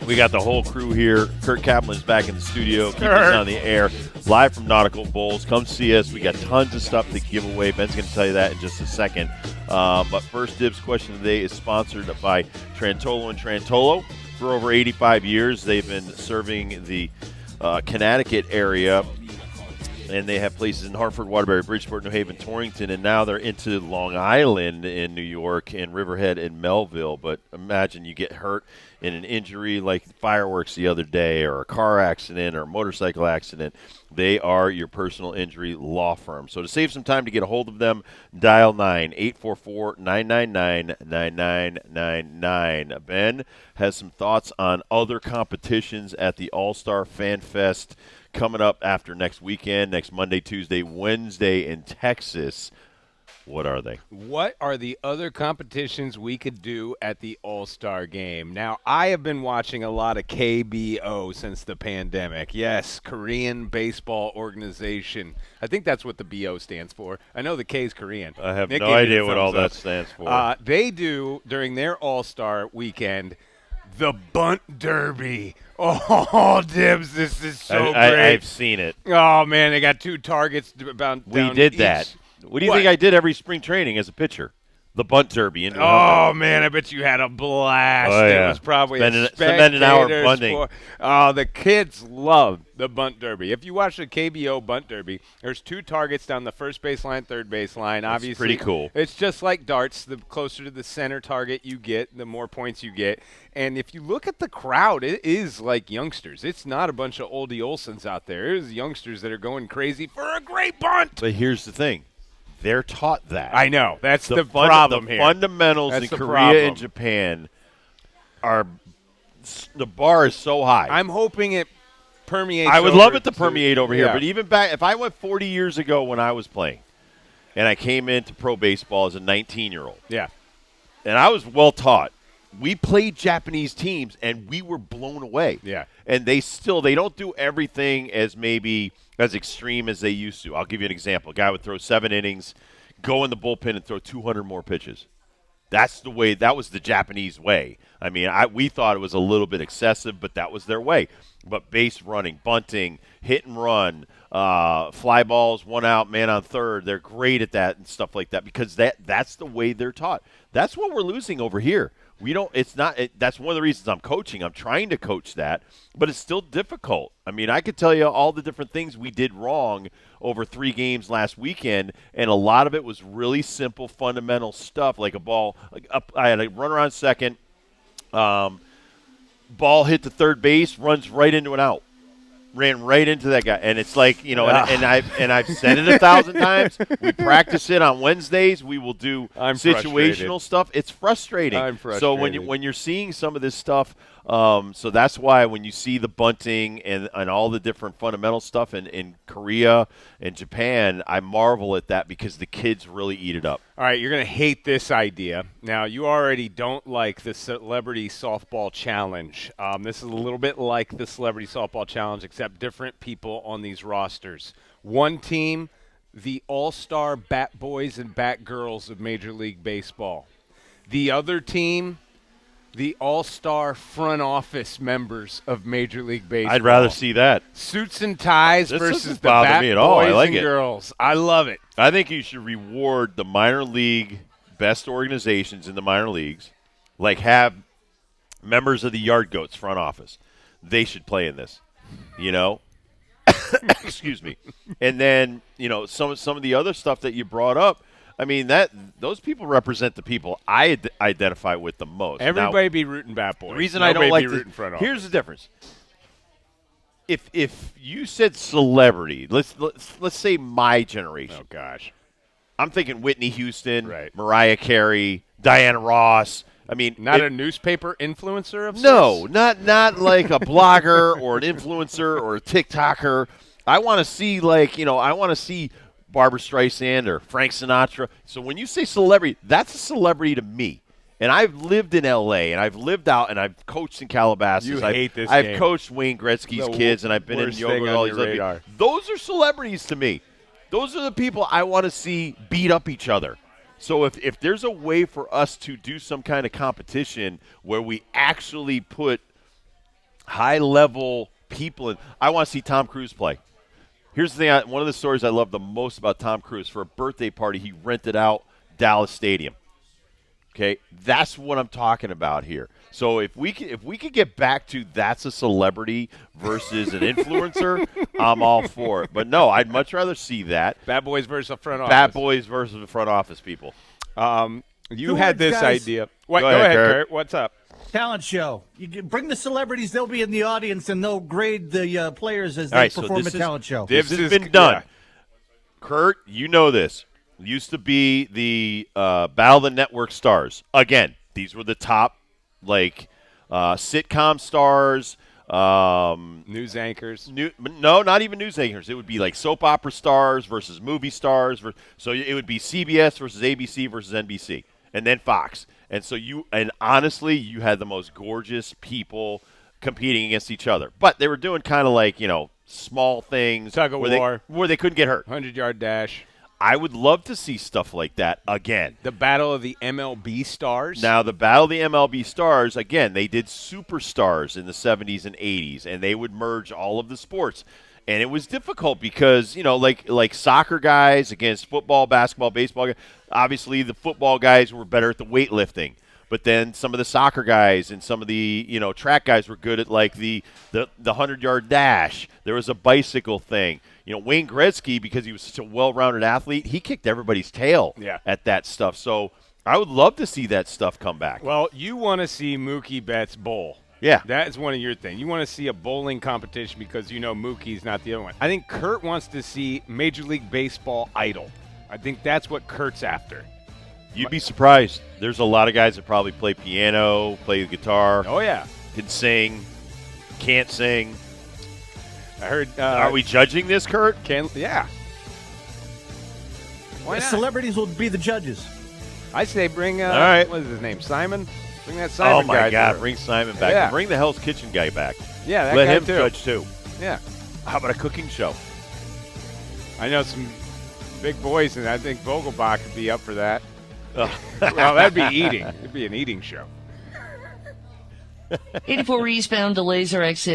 We got the whole crew here. Kurt Kaplan's back in the studio, keeping us on the air, live from Nautical Bowls. Come see us. We got tons of stuff to give away. Ben's going to tell you that in just a second. But First Dibs question of the day is sponsored by Trantolo and Trantolo. For over 85 years, they've been serving the Connecticut area, and they have places in Hartford, Waterbury, Bridgeport, New Haven, Torrington, and now they're into Long Island in New York and Riverhead and Melville. But imagine you get hurt in an injury like fireworks the other day or a car accident or a motorcycle accident. They are your personal injury law firm. So to save some time to get a hold of them, dial 9-844-999-9999. Ben has some thoughts on other competitions at the Allstar Fan Fest coming up after next weekend, next Monday, Tuesday, Wednesday in Texas. What are they? What are the other competitions we could do at the All-Star Game? Now, I have been watching a lot of KBO since the pandemic. Yes, Korean Baseball Organization. I think that's what the BO stands for. I know the K is Korean. I have no idea what all that stands for. They do, during their All-Star weekend, the Bunt Derby. Oh, Dibs, this is so great. I've seen it. Oh, man, they got 2 targets about We did each. that. What do you think I did every spring training as a pitcher? The bunt derby. Oh, man, I bet you had a blast. Oh, yeah. It was probably Spend an a hour bunting. sport. Oh, the kids love the bunt derby. If you watch the KBO bunt derby, there's 2 targets down the first baseline, third baseline. That's obviously, pretty cool. It's just like darts. The closer to the center target you get, the more points you get. And if you look at the crowd, it is like youngsters. It's not a bunch of oldie Olsons out there. It is youngsters that are going crazy for a great bunt. But here's the thing. They're taught that. I know. That's the problem the here. Fundamentals That's in the Korea problem. and Japan are – the bar is so high. I'm hoping it permeates. I would love it to permeate over here. Yeah. But even back – if I went 40 years ago when I was playing and I came into pro baseball as a 19-year-old. Yeah. And I was well taught. We played Japanese teams, and we were blown away. Yeah. And they don't do everything as maybe as extreme as they used to. I'll give you an example. A guy would throw 7 innings, go in the bullpen, and throw 200 more pitches. That's the way. That was the Japanese way. I mean, we thought it was a little bit excessive, but that was their way. But base running, bunting, hit and run, fly balls, 1 out, man on third, they're great at that and stuff like that because that's the way they're taught. That's what we're losing over here. We don't. It's not. That's one of the reasons I'm coaching. I'm trying to coach that, but it's still difficult. I mean, I could tell you all the different things we did wrong over 3 games last weekend, and a lot of it was really simple, fundamental stuff, like a ball. I had a runner on second. Ball hit the third base, runs right into an out. Ran right into that guy, and it's like and I've said it 1,000 times. We practice it on Wednesdays. We will do situational stuff. It's frustrating. I'm frustrated. So when you're seeing some of this stuff, so that's why when you see the bunting and all the different fundamental stuff in Korea and Japan, I marvel at that because the kids really eat it up. All right, you're going to hate this idea. Now, you already don't like the Celebrity Softball Challenge. This is a little bit like the Celebrity Softball Challenge, except different people on these rosters. One team, the All-Star Bat Boys and Bat Girls of Major League Baseball. The other team, the All-Star Front Office members of Major League Baseball. I'd rather see that. Suits and ties This versus doesn't the bother Bat me at all. I Boys like and it. Girls. I love it. I think you should reward the minor league best organizations in the minor leagues, like have members of the Yard Goats front office. They should play in this, Excuse me. And then, some of the other stuff that you brought up, I mean, those people represent the people I identify with the most. Everybody Now, be rooting Bat Boys. the reason Nobody I don't like be rooting front office. here's the difference. If you said celebrity, let's say my generation. Oh, gosh. I'm thinking Whitney Houston, Right. Mariah Carey, Diana Ross. I mean, Not a newspaper influencer of no, sorts? not like a blogger or an influencer or a TikToker. I want to see I want to see Barbra Streisand or Frank Sinatra. So when you say celebrity, that's a celebrity to me. And I've lived in L.A. and I've lived out and I've coached in Calabasas. You hate this I've game. coached Wayne Gretzky's The kids and I've been in worst yoga thing and on all your these other radar. people. Those are celebrities to me. Those are the people I want to see beat up each other. So if there's a way for us to do some kind of competition where we actually put high-level people. I want to see Tom Cruise play. Here's the thing. One of the stories I love the most about Tom Cruise, for a birthday party, he rented out Dallas Stadium. Okay, that's what I'm talking about here. So if we could get back to that's a celebrity versus an influencer, I'm all for it. But no, I'd much rather see that. Bad boys versus the front office. Bad boys versus the front office people. You had this idea. What? Go Go ahead, ahead, Kurt. Kurt. What's up? Talent show. You can bring the celebrities; they'll be in the audience, and they'll grade the players as All they right, so perform a this is- talent show. This This has is- been done. yeah. Kurt, you know this. Used to be the Battle of the Network stars. Again, these were the top, sitcom stars. News anchors. No, not even news anchors. It would be like soap opera stars versus movie stars. So it would be CBS versus ABC versus NBC, and then Fox. And so honestly, you had the most gorgeous people competing against each other. But they were doing kind of small things. Tug of war. Where they couldn't get hurt. 100-yard dash. I would love to see stuff like that again. The battle of the MLB stars. Now, the Battle of the MLB stars, again, they did superstars in the 70s and 80s, and they would merge all of the sports. And it was difficult because, like soccer guys against football, basketball, baseball guys. Obviously, the football guys were better at the weightlifting. But then some of the soccer guys and some of the, track guys were good at, the 100-yard dash. There was a bicycle thing. Wayne Gretzky, because he was such a well-rounded athlete, he kicked everybody's tail at that stuff. So I would love to see that stuff come back. Well, you want to see Mookie Betts bowl. Yeah. That is one of your things. You want to see a bowling competition because you know Mookie's not the other one. I think Kurt wants to see Major League Baseball Idol. I think that's what Kurt's after. You'd be surprised. There's a lot of guys that probably play piano, play the guitar, Oh, yeah. can sing, can't sing. I heard. Are we judging this, Kurt? Yeah. Why The not? celebrities will be the judges. I say bring. All right. What is his name? Simon. Bring that Simon Oh, my guy God. through. Bring Simon back. Yeah. And bring the Hell's Kitchen guy back. Yeah, that Let guy him too. judge, too. Yeah. How about a cooking show? I know some big boys, and I think Vogelbach could be up for that. Ugh. Well, that'd be eating. It'd be an eating show. 84 eastbound to Laser exit.